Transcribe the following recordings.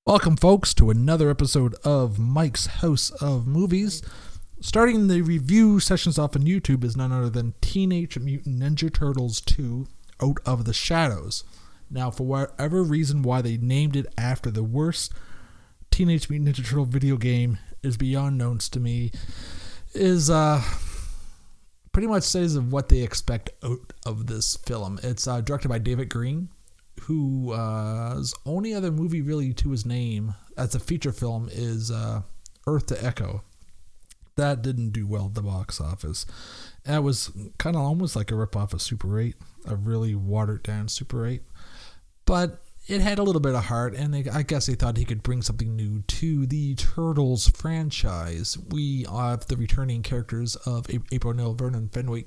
Welcome, folks, to another episode of Mike's House of Movies. Starting the review sessions off on YouTube is none other than Teenage Mutant Ninja Turtles 2 Out of the Shadows. Now, for whatever reason why they named it after the worst Teenage Mutant Ninja Turtle video game is beyond known to me, is pretty much says of what they expect out of this film. It's directed by David Green, whose only other movie really to his name as a feature film is Earth to Echo. That didn't do well at the box office. That was kind of almost like a ripoff of Super 8, a really watered down Super 8. But it had a little bit of heart, and I guess they thought he could bring something new to the Turtles franchise. We have the returning characters of April O'Neil, Vernon Fenwick.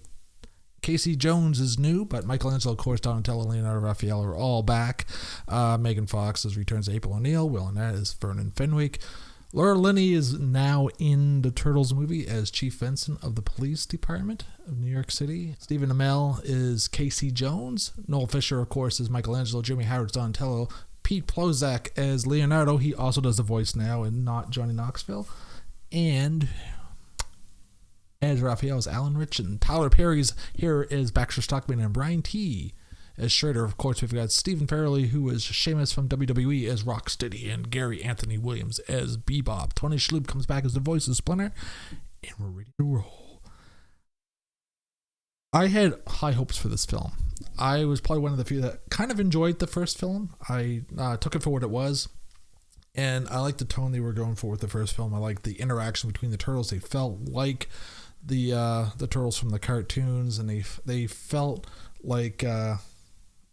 Casey Jones is new, but Michelangelo, of course, Donatello, Leonardo, Raphael are all back. Megan Fox returns as April O'Neil. Will Arnett is Vernon Fenwick. Laura Linney is now in the Turtles movie as Chief Vincent of the Police Department of New York City. Stephen Amell is Casey Jones. Noel Fisher, of course, is Michelangelo. Jimmy Howard's Donatello. Pete Plozak as Leonardo. He also does the voice now and not Johnny Knoxville. And as Raphael is Alan Rich, and Tyler Perry's here is Baxter Stockman, and Brian T. as Shredder. Of course, we've got Stephen Farrelly, who is Sheamus from WWE, as Rocksteady, and Gary Anthony Williams as Bebop. Tony Shalhoub comes back as the voice of Splinter, and we're ready to roll. I had high hopes for this film. I was probably one of the few that kind of enjoyed the first film. I took it for what it was, and I liked the tone they were going for with the first film. I liked the interaction between the Turtles. They felt like the Turtles from the cartoons, and they felt like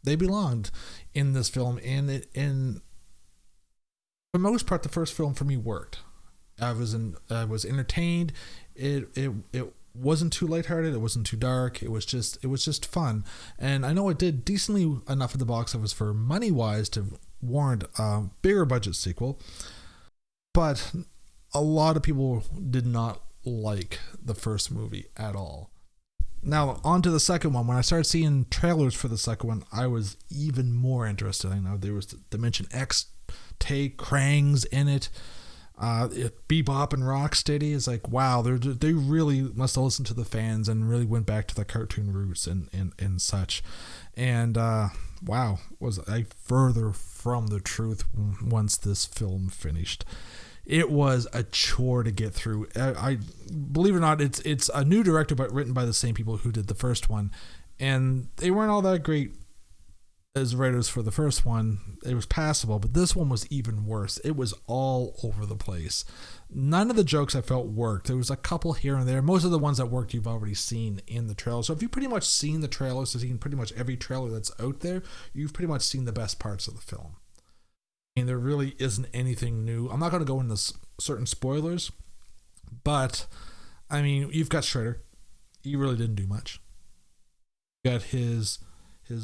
they belonged in this film. And for the most part, the first film for me worked. I was entertained. It wasn't too lighthearted. It wasn't too dark. It was just fun. And I know it did decently enough at the box office for money wise to warrant a bigger budget sequel. But a lot of people did not like the first movie at all. Now, on to the second one. When I started seeing trailers for the second one, I was even more interested. I know there was Dimension X, Tay, Krang's in it. Bebop and Rocksteady is like, wow, they really must have listened to the fans and really went back to the cartoon roots and such. And wow, was I further from the truth once this film finished. It was a chore to get through. I believe it or not, it's a new director, but written by the same people who did the first one, and they weren't all that great as writers for the first one. It was passable, but this one was even worse. It was all over the place. None of the jokes I felt worked. There was a couple here and there. Most of the ones that worked you've already seen in the trailer. So if you've pretty much seen the trailers, so seen pretty much every trailer that's out there, you've pretty much seen the best parts of the film. There really isn't anything new. I'm not going to go into certain spoilers, but I mean, you've got Shredder. He really didn't do much. You got his he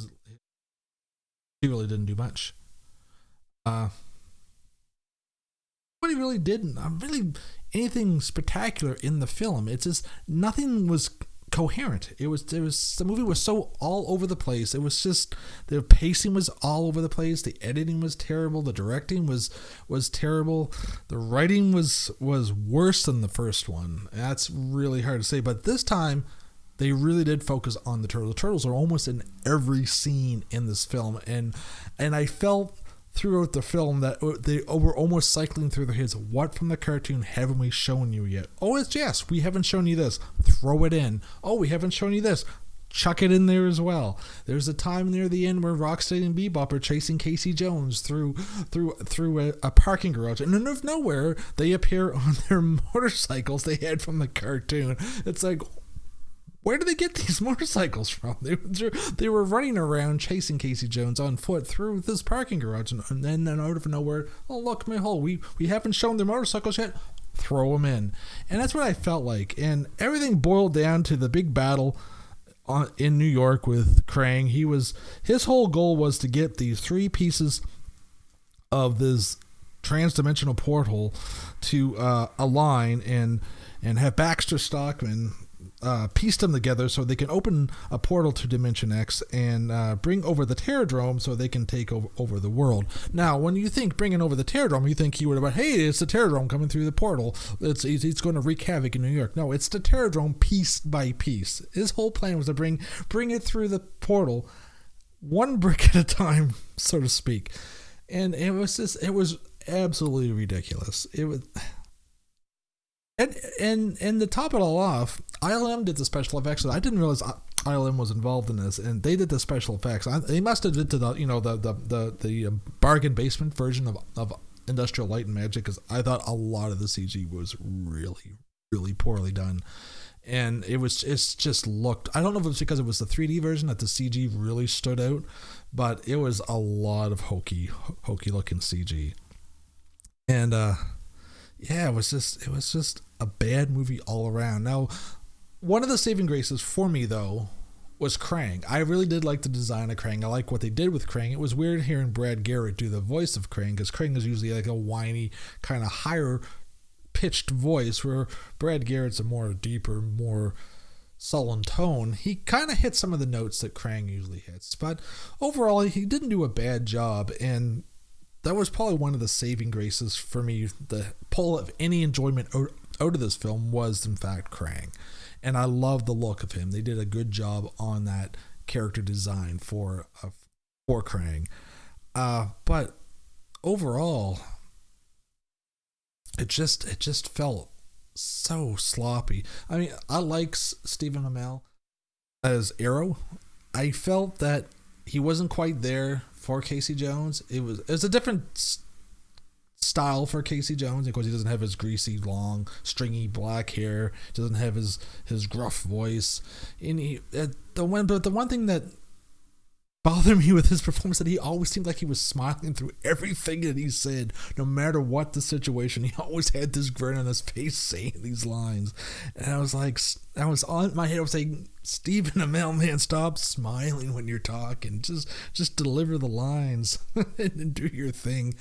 really didn't do much. But he really didn't. Really anything spectacular in the film. It's just nothing was coherent. It was the movie was so all over the place. It was just the pacing was all over the place. The editing was terrible. The directing was terrible. The writing was worse than the first one. That's really hard to say, but this time they really did focus on the Turtles. The Turtles are almost in every scene in this film, and I felt throughout the film that they were almost cycling through their heads. What from the cartoon haven't we shown you yet? Oh, it's yes, we haven't shown you this. Throw it in. Oh, we haven't shown you this. Chuck it in there as well. There's a time near the end where Rocksteady and Bebop are chasing Casey Jones through a parking garage, and out of nowhere they appear on their motorcycles they had from the cartoon. It's like, where did they get these motorcycles from? They were running around chasing Casey Jones on foot through this parking garage, and then out of nowhere, oh look, we haven't shown their motorcycles yet. Throw them in, and that's what I felt like. And everything boiled down to the big battle in New York with Krang. His whole goal was to get these three pieces of this trans-dimensional portal to align and have Baxter Stockman pieced them together so they can open a portal to Dimension X and bring over the Terradrome so they can take over the world. Now, when you think bringing over the Terradrome, you think he would have been, hey, it's the Terradrome coming through the portal. It's going to wreak havoc in New York. No, it's the Terradrome piece by piece. His whole plan was to bring it through the portal, one brick at a time, so to speak. And it was absolutely ridiculous. It was. And to top it all off, ILM did the special effects. I didn't realize ILM was involved in this, and they did the special effects. They must have did to the bargain basement version of Industrial Light and Magic, because I thought a lot of the CG was really, really poorly done, and it's just looked. I don't know if it's because it was the 3D version that the CG really stood out, but it was a lot of hokey looking CG, and yeah, it was just a bad movie all around. Now, one of the saving graces for me, though, was Krang. I really did like the design of Krang. I like what they did with Krang. It was weird hearing Brad Garrett do the voice of Krang, because Krang is usually like a whiny, kind of higher pitched voice, where Brad Garrett's a more deeper, more sullen tone. He kind of hit some of the notes that Krang usually hits, but overall, he didn't do a bad job, and that was probably one of the saving graces for me. The pull of any enjoyment out of this film was, in fact, Krang. And I love the look of him. They did a good job on that character design for Krang. But overall, it just felt so sloppy. I mean, I like Stephen Amell as Arrow. I felt that he wasn't quite there for Casey Jones. It was a different style for Casey Jones, because he doesn't have his greasy, long, stringy black hair, doesn't have his gruff voice. And the one thing that bothered me with his performance, that he always seemed like he was smiling through everything that he said, no matter what the situation. He always had this grin on his face saying these lines, and I was like, I was on my head. I was saying, Stephen Amell, man, stop smiling when you're talking. Just deliver the lines and do your thing.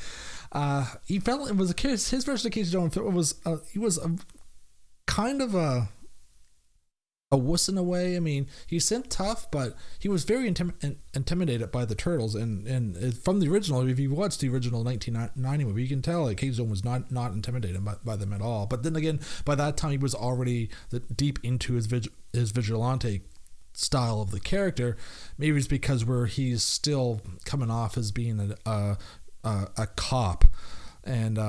He felt it was a case. His version of Casey Jones he was a kind of a wuss in a way. I mean, he seemed tough, but he was very intimidated by the Turtles. And from the original, if you watch the original 1990 movie, you can tell like Casey Jones was not intimidated by them at all. But then again, by that time, he was already deep into his vigilante style of the character. Maybe it's because he's still coming off as being a cop and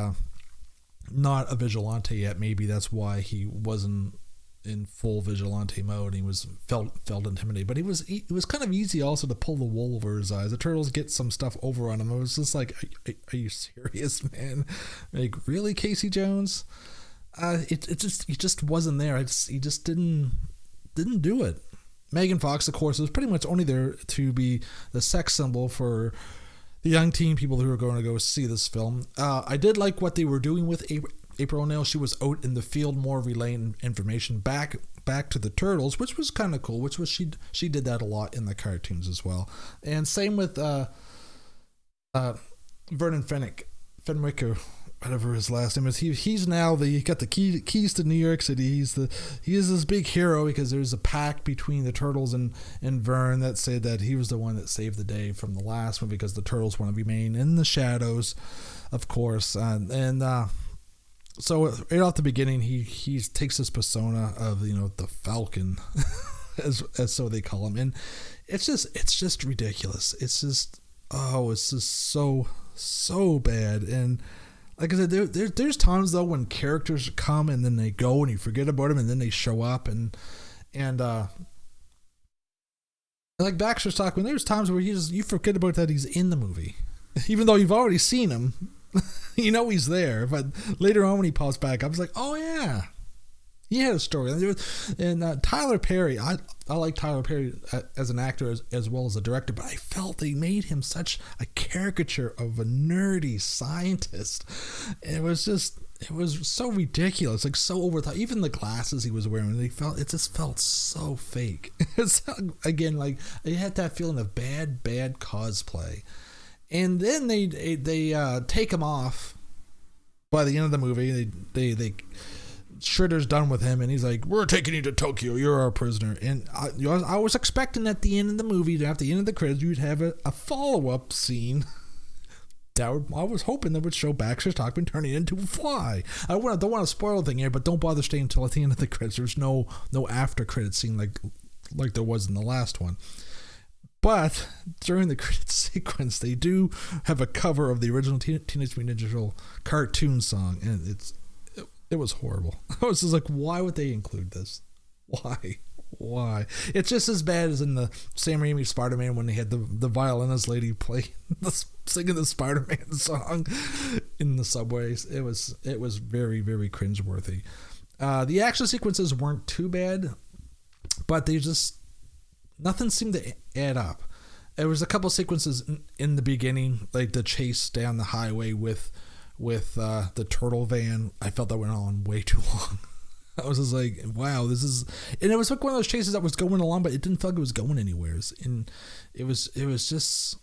not a vigilante yet. Maybe that's why he wasn't in full vigilante mode. He felt intimidated, but it was kind of easy also to pull the wool over his eyes. The Turtles get some stuff over on him. I was just like, are you serious, man? Like, really, Casey Jones? He just wasn't there. He just didn't do it. Megan Fox, of course, was pretty much only there to be the sex symbol for the young teen people who are going to go see this film. I did like what they were doing with April O'Neil. She was out in the field, more relaying information back to the Turtles, which was kind of cool. Which was she did that a lot in the cartoons as well. And same with Vernon Fenwick, or whatever his last name is. He's now he got the keys to New York City. He is this big hero, because there's a pact between the Turtles and Vern that said that he was the one that saved the day from the last one, because the Turtles want to remain in the shadows, of course. So right off the beginning, he takes this persona of the Falcon, as so they call him, and it's just ridiculous. It's just so bad. And like I said, there's times though when characters come and then they go and you forget about them and then they show up and like Baxter's talking, there's times where you forget about that he's in the movie, even though you've already seen him. He's there, but later on when he pops back up, I was like, oh yeah, he had a story. And Tyler Perry, I like Tyler Perry as an actor as well as a director, but I felt they made him such a caricature of a nerdy scientist. It was so ridiculous, like so overthought. Even the glasses he was wearing, it just felt so fake. It's again, like it had that feeling of bad cosplay. And then they take him off by the end of the movie. Schritter's done with him, and he's like, "We're taking you to Tokyo. You're our prisoner." And I was expecting at the end of the movie, at the end of the credits, you'd have a follow-up scene. I was hoping that would show Baxter Stockman turning into a fly. I don't want to spoil the thing here, but don't bother staying until at the end of the credits. There's no after credit scene like there was in the last one. But during the credit sequence, they do have a cover of the original Teenage Mutant Ninja Turtle cartoon song, and it was horrible. I was just like, why would they include this? Why? It's just as bad as in the Sam Raimi Spider-Man when they had the violinist lady play singing the Spider-Man song in the subways. It was very, very cringeworthy. The action sequences weren't too bad, but nothing seemed to add up. There was a couple sequences in the beginning, like the chase down the highway with the turtle van. I felt that went on way too long. I was just like, wow, and it was like one of those chases that was going along, but it didn't feel like it was going anywhere. And it was just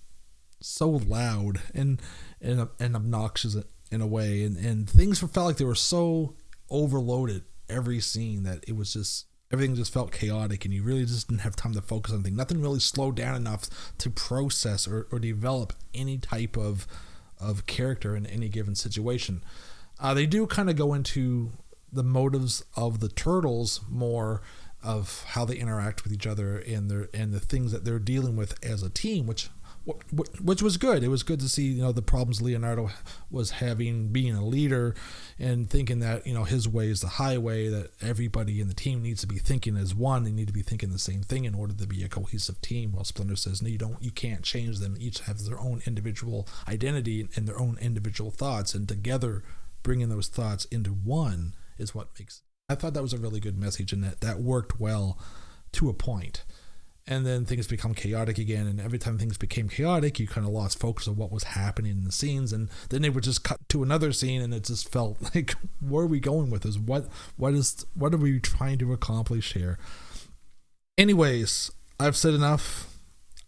so loud and obnoxious in a way, and things felt like they were so overloaded every scene that it was just, everything just felt chaotic, and you really just didn't have time to focus on anything. Nothing really slowed down enough to process or develop any type of character in any given situation. They do kind of go into the motives of the turtles more, of how they interact with each other and the things that they're dealing with as a team, which was good. It was good to see, the problems Leonardo was having being a leader and thinking that, his way is the highway, that everybody in the team needs to be thinking as one. They need to be thinking the same thing in order to be a cohesive team. While Splinter says, no, you can't change them. Each have their own individual identity and their own individual thoughts, and together bringing those thoughts into one is what makes. I thought that was a really good message, and that worked well to a point. And then things become chaotic again, and every time things became chaotic, you kind of lost focus of what was happening in the scenes, and then they would just cut to another scene, and it just felt like, where are we going with this? What are we trying to accomplish here? Anyways, I've said enough.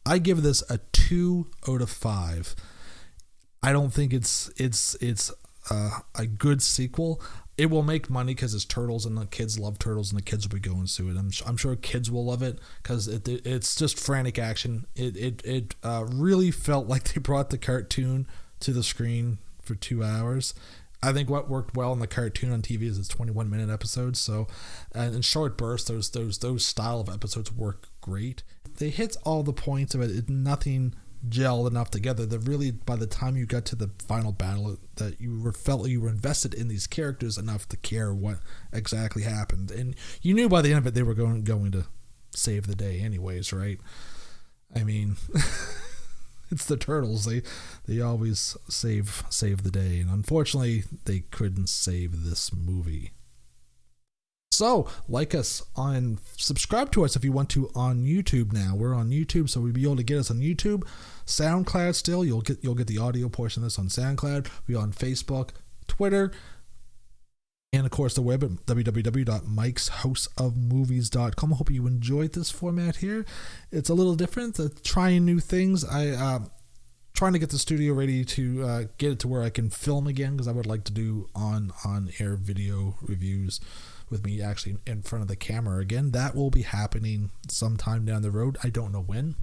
I give this a 2 out of 5. I don't think it's a good sequel. It will make money because it's turtles, and the kids love turtles, and the kids will be going to it. I'm sure kids will love it because it's just frantic action. It really felt like they brought the cartoon to the screen for 2 hours. I think what worked well in the cartoon on TV is its 21-minute episodes. So, in short bursts, those style of episodes work great. They hit all the points of it. Nothing gelled enough together that really, by the time you got to the final battle, that felt you were invested in these characters enough to care what exactly happened, and you knew by the end of it they were going to save the day anyways, right? I mean, it's the turtles. They always save the day, and unfortunately they couldn't save this movie. So, like us subscribe to us if you want to on YouTube now. We're on YouTube, so we'll be able to get us on YouTube. SoundCloud still, you'll get the audio portion of this on SoundCloud. We're on Facebook, Twitter, and of course the web at www.mikeshouseofmovies.com. I hope you enjoyed this format here. It's a little different, trying new things. Trying to get the studio ready to get it to where I can film again, because I would like to do on-air video reviews with me actually in front of the camera again. That will be happening sometime down the road. I don't know when,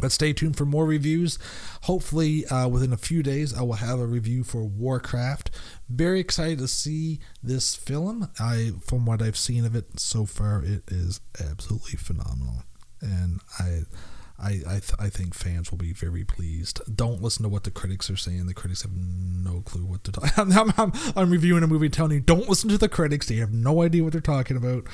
but stay tuned for more reviews. Hopefully within a few days I will have a review for Warcraft. Very excited to see this film. From what I've seen of it so far, it is absolutely phenomenal, and I think fans will be very pleased. Don't listen to what the critics are saying. The critics have no clue what they're talking about. I'm reviewing a movie telling you, don't listen to the critics. They have no idea what they're talking about.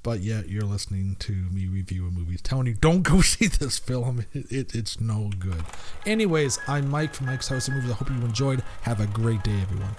But yet you're listening to me review a movie telling you, don't go see this film. It's no good. Anyways, I'm Mike from Mike's House of Movies. I hope you enjoyed. Have a great day, everyone.